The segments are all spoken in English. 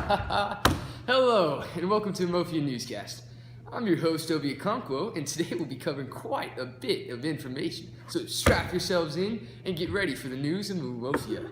Hello, and welcome to the Umuofian Newscast. I'm your host, Obi Okonkwo, and today we'll be covering quite a bit of information. So strap yourselves in and get ready for the news of Umuofia.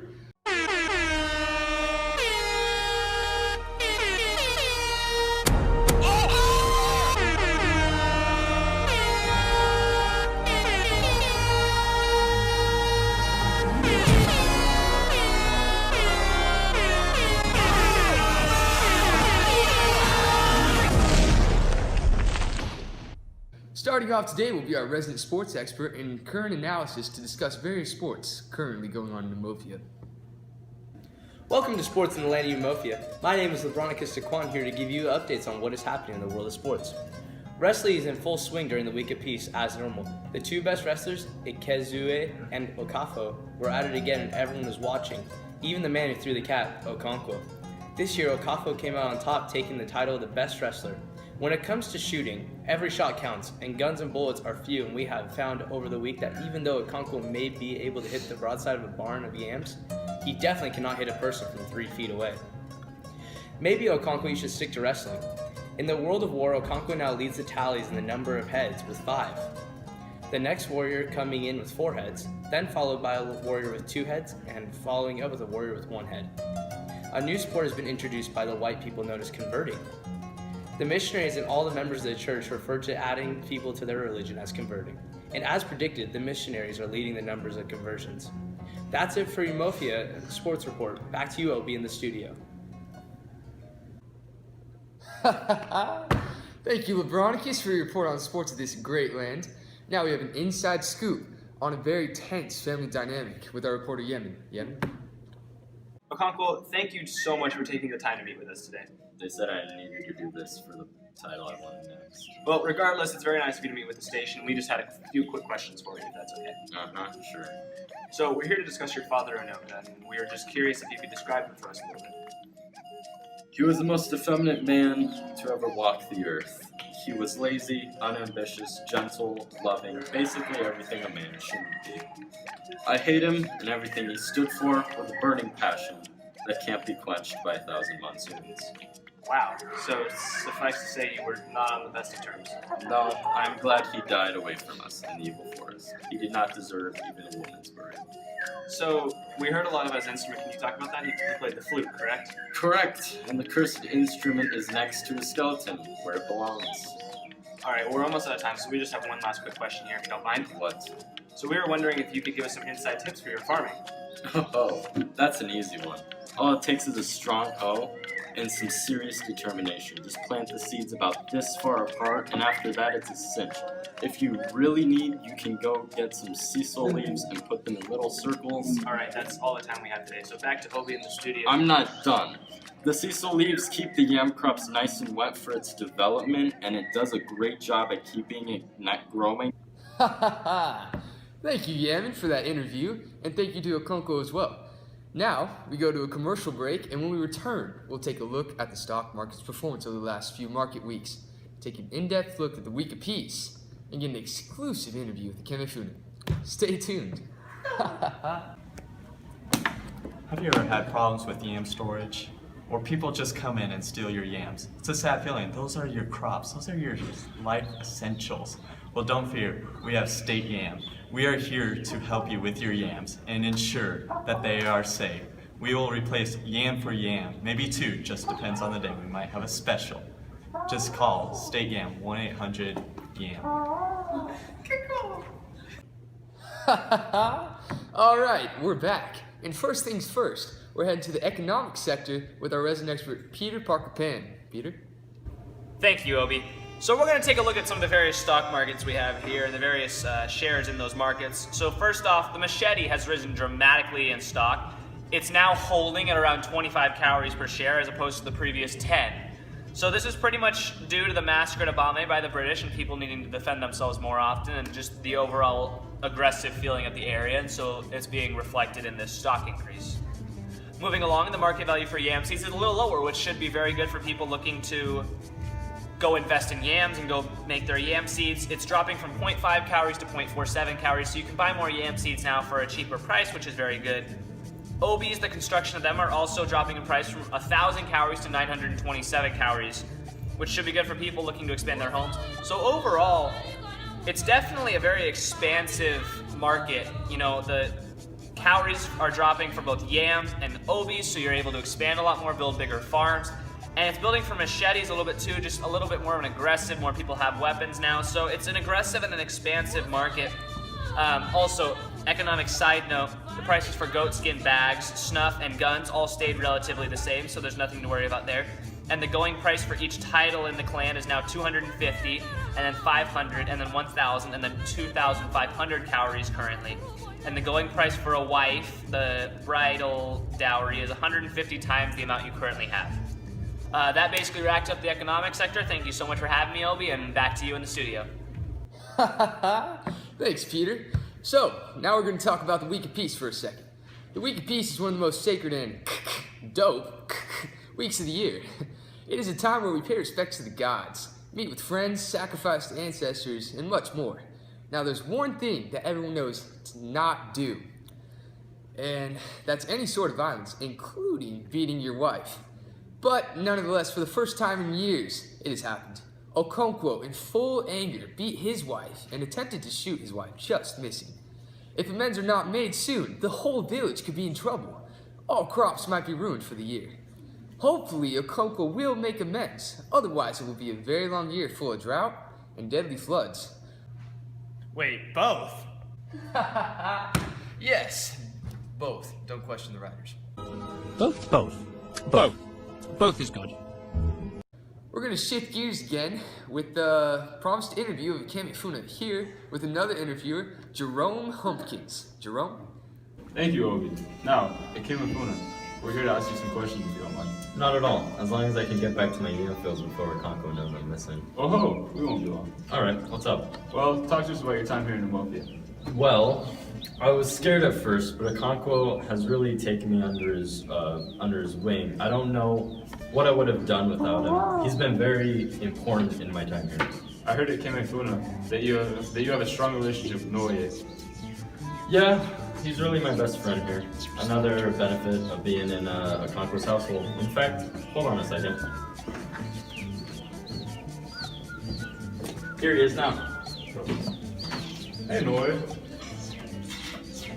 Starting off today will be our resident sports expert and current analysis to discuss various sports currently going on in Umuofia. Welcome to Sports in the Land of Umuofia. My name is Lebronicus Daquan, here to give you updates on what is happening in the world of sports. Wrestling is in full swing during the week of peace as normal. The two best wrestlers, Ikezue and Okafo, were at it again and everyone was watching, even the man who threw the cat, Okonkwo. This year, Okafo came out on top, taking the title of the best wrestler. When it comes to shooting, every shot counts, and guns and bullets are few, and we have found over the week that even though Okonkwo may be able to hit the broadside of a barn of yams, he definitely cannot hit a person from 3 feet away. Maybe Okonkwo, you should stick to wrestling. In the world of war, Okonkwo now leads the tallies in the number of heads with 5. The next warrior coming in with 4 heads, then followed by a warrior with 2 heads, and following up with a warrior with 1 head. A new sport has been introduced by the white people known as converting. The missionaries and all the members of the church refer to adding people to their religion as converting. And as predicted, the missionaries are leading the numbers of conversions. That's it for Umuofia Sports Report. Back to you, Obi, in the studio. Thank you, Lebronicus, for your report on sports of this great land. Now we have an inside scoop on a very tense family dynamic with our reporter Yemen. Yemen? Okonkwo, thank you so much for taking the time to meet with us today. They said I needed to do this for the title I wanted next. Well, regardless, it's very nice of you to meet with the station. We just had a few quick questions for you, if that's okay. Sure. So we're here to discuss your father, Onoka, and we are just curious if you could describe him for us a little bit. He was the most effeminate man to ever walk the earth. He was lazy, unambitious, gentle, loving, basically everything a man shouldn't be. I hate him and everything he stood for with a burning passion that can't be quenched by 1,000 monsoons. Wow, so suffice to say you were not on the best of terms. No, I'm glad he died away from us in the evil forest. He did not deserve even a woman's burial. So, we heard a lot about his instrument. Can you talk about that? He played the flute, correct? Correct, and the cursed instrument is next to his skeleton, where it belongs. Alright, well, we're almost out of time, so we just have one last quick question here, if you don't mind. What? So we were wondering if you could give us some inside tips for your farming. Oh, that's an easy one. All it takes is a strong hoe and some serious determination. Just plant the seeds about this far apart, and after that it's a cinch. If you really need, you can go get some sisal leaves and put them in little circles. Alright, that's all the time we have today, so back to Obi in the studio. I'm not done. The sisal leaves keep the yam crops nice and wet for its development, and it does a great job at keeping it not growing. Thank you, Yemen, for that interview, and thank you to Okonkwo as well. Now, we go to a commercial break, and when we return, we'll take a look at the stock market's performance over the last few market weeks, take an in-depth look at the week of peace, and get an exclusive interview with Camifuna. Stay tuned. Have you ever had problems with yam storage? Or people just come in and steal your yams? It's a sad feeling. Those are your crops. Those are your life essentials. Well, don't fear. We have State Yam. We are here to help you with your yams and ensure that they are safe. We will replace yam for yam, maybe 2, just depends on the day. We might have a special. Just call State Yam, 1-800-YAM. All right, we're back. And first things first, we're heading to the economic sector with our resident expert, Peter Parker-Pan. Peter? Thank you, Obi. So we're going to take a look at some of the various stock markets we have here and the various shares in those markets. So first off, the machete has risen dramatically in stock. It's now holding at around 25 calories per share as opposed to the previous 10. So this is pretty much due to the massacre at Abame by the British and people needing to defend themselves more often and just the overall aggressive feeling of the area, and so it's being reflected in this stock increase. Moving along, the market value for yam seeds is a little lower, which should be very good for people looking to go invest in yams and go make their yam seeds. It's dropping from 0.5 calories to 0.47 calories, so you can buy more yam seeds now for a cheaper price, which is very good. Obies, the construction of them, are also dropping in price from 1,000 calories to 927 calories, which should be good for people looking to expand their homes. So overall, it's definitely a very expansive market. You know, the calories are dropping for both yams and obies, so you're able to expand a lot more, build bigger farms. And it's building for machetes a little bit too, just a little bit more of an aggressive, more people have weapons now. So it's an aggressive and an expansive market. Also, economic side note, the prices for goat skin bags, snuff, and guns all stayed relatively the same, so there's nothing to worry about there. And the going price for each title in the clan is now 250, and then 500, and then 1,000, and then 2,500 calories currently. And the going price for a wife, the bridal dowry, is 150 times the amount you currently have. That basically wraps up the economic sector. Thank you so much for having me, Obi, and back to you in the studio. Thanks, Peter. So, now we're going to talk about the Week of Peace for a second. The Week of Peace is one of the most sacred and dope weeks of the year. It is a time where we pay respects to the gods, meet with friends, sacrifice to ancestors, and much more. Now, there's one thing that everyone knows to not do, and that's any sort of violence, including beating your wife. But nonetheless, for the first time in years, it has happened. Okonkwo, in full anger, beat his wife and attempted to shoot his wife, just missing. If amends are not made soon, the whole village could be in trouble. All crops might be ruined for the year. Hopefully, Okonkwo will make amends. Otherwise, it will be a very long year full of drought and deadly floods. Wait, both? Yes, both. Don't question the writers. Both? Both is good. We're going to shift gears again with the promised interview of Camifuna here with another interviewer, Jerome Humpkins. Jerome? Thank you, Obi. Now, at Camifuna, we're here to ask you some questions if you don't mind. Not at all, as long as I can get back to my yam fields before Conco knows I'm missing. Oh, we won't be long. Alright, what's up? Well, talk to us about your time here in Umuofian. Well, I was scared at first, but Okonkwo has really taken me under his wing. I don't know what I would have done without him. He's been very important in my time here. I heard at Camifuna that you have a strong relationship with Norway. Yeah, he's really my best friend here. Another benefit of being in Okonkwo's household. In fact, hold on a second. Here he is now. Hey, Norway.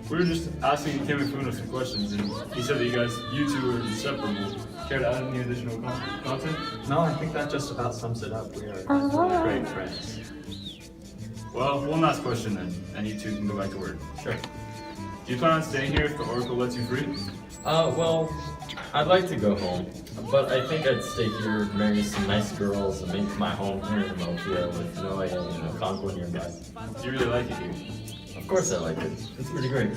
We were just asking Camifuna some questions, and he said that you two are inseparable. Care to add any additional content? No, I think that just about sums it up. We are great friends. Well, one last question then, and you two can go back to work. Sure. Do you plan on staying here if the Oracle lets you free? Well, I'd like to go home, but I think I'd stay here, marry some nice girls, and make my home here in Umuofia with Norway and Okonkwo nearby. Do you really like it here? Of course I like it. It's pretty great.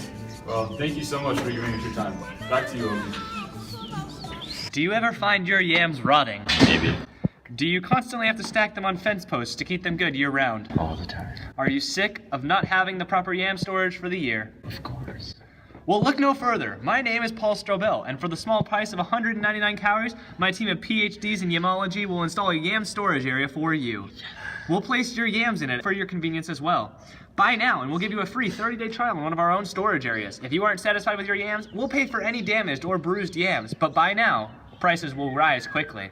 Well, thank you so much for giving us your time. Back to you, Obi. Do you ever find your yams rotting? Maybe. Do you constantly have to stack them on fence posts to keep them good year-round? All the time. Are you sick of not having the proper yam storage for the year? Of course. Well, look no further. My name is Paul Strobel, and for the small price of 199 calories, my team of PhDs in yamology will install a yam storage area for you. We'll place your yams in it for your convenience as well. Buy now, and we'll give you a free 30-day trial in one of our own storage areas. If you aren't satisfied with your yams, we'll pay for any damaged or bruised yams, but buy now. Prices will rise quickly.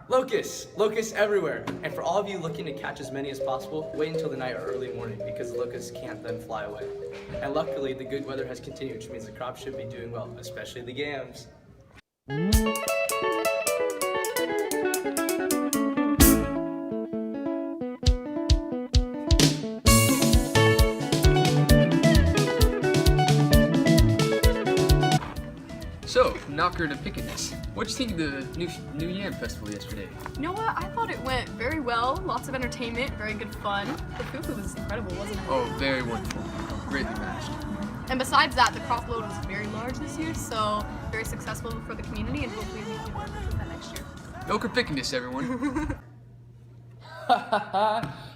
Locusts everywhere. And for all of you looking to catch as many as possible, wait until the night or early morning because the locusts can't then fly away. And luckily, the good weather has continued, which means the crops should be doing well, especially the yams. So, Knocker to Pickaninny. What'd you think of the new Yam Festival yesterday? You know what? I thought it went very well. Lots of entertainment, very good fun. The food was incredible, wasn't it? Oh, very wonderful. Greatly matched. And besides that, the crop load was very large this year, so very successful for the community, and hopefully we can work with that next year. Knocker Pickaninny, everyone.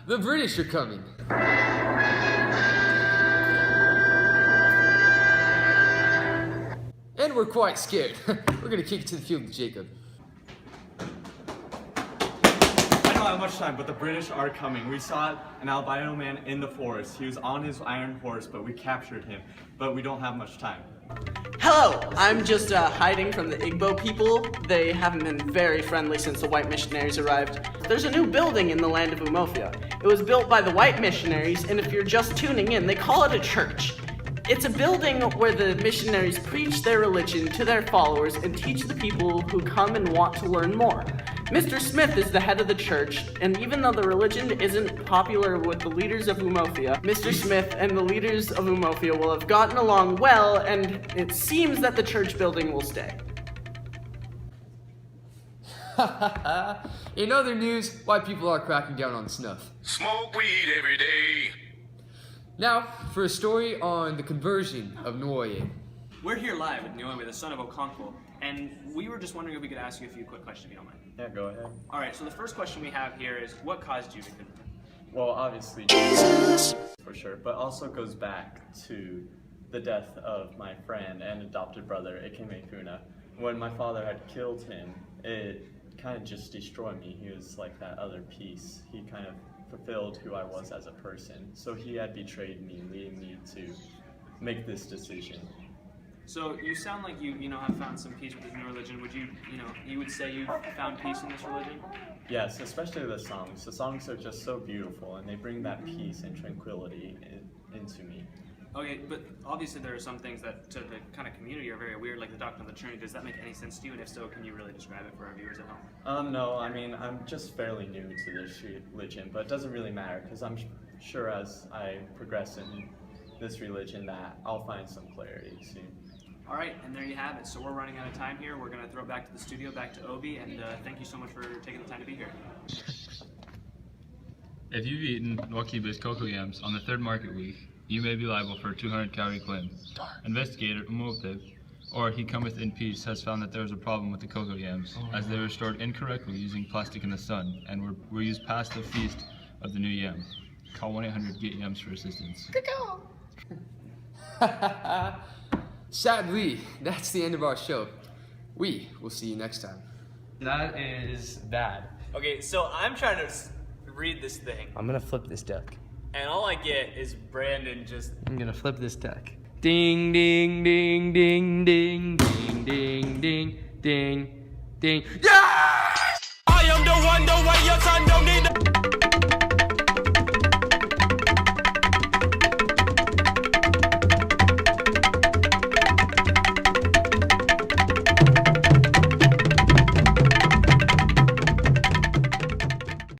The British are coming. And we're quite scared. We're gonna kick it to the field with Jacob. I don't have much time, but the British are coming. We saw an albino man in the forest. He was on his iron horse, but we captured him. But we don't have much time. Hello, I'm just hiding from the Igbo people. They haven't been very friendly since the white missionaries arrived. There's a new building in the land of Umuofia. It was built by the white missionaries, and if you're just tuning in, they call it a church. It's a building where the missionaries preach their religion to their followers and teach the people who come and want to learn more. Mr. Smith is the head of the church, and even though the religion isn't popular with the leaders of Umuofia, Mr. Smith and the leaders of Umuofia will have gotten along well, and it seems that the church building will stay. In other news, white people are cracking down on snuff. Smoke weed every day. Now, for a story on the conversion of Norway. We're here live with Norway, the son of Okonkwo, and we were just wondering if we could ask you a few quick questions, if you don't mind. Yeah, go ahead. All right, so the first question we have here is, what caused you to convert? Well, obviously, Jesus, for sure, but also goes back to the death of my friend and adopted brother, Camifuna. When my father had killed him, it kind of just destroyed me. He was like that other piece. He kind of fulfilled who I was as a person. So he had betrayed me, leading me to make this decision. So you sound like you have found some peace with this new religion. Would you would say you found peace in this religion? Yes, especially the songs. The songs are just so beautiful, and they bring that peace and tranquility into me. Okay, but obviously there are some things that to the kind of community are very weird, like the doctrine of the Trinity. Does that make any sense to you? And if so, can you really describe it for our viewers at home? No, I mean, I'm just fairly new to this religion, but it doesn't really matter, because I'm sure as I progress in this religion that I'll find some clarity soon. All right, and there you have it. So we're running out of time here. We're going to throw it back to the studio, back to Obi, and thank you so much for taking the time to be here. If you've eaten Achebe's cocoa yams on the third market week, you may be liable for a 200-calorie claim. Investigator Umuofian, or He Cometh in Peace, has found that there is a problem with the cocoa yams, as they were stored incorrectly using plastic in the sun, and were used past the feast of the new yam. Call 1-800-GET-YAMS for assistance. Sadly, that's the end of our show. We will see you next time. That is bad. Okay, so I'm trying to read this thing, I'm gonna flip this deck. and all I get is Brandon just... I'm gonna flip this deck. Ding, ding, ding, ding, ding, ding, ding, ding, ding, ding. I am the one, the way your son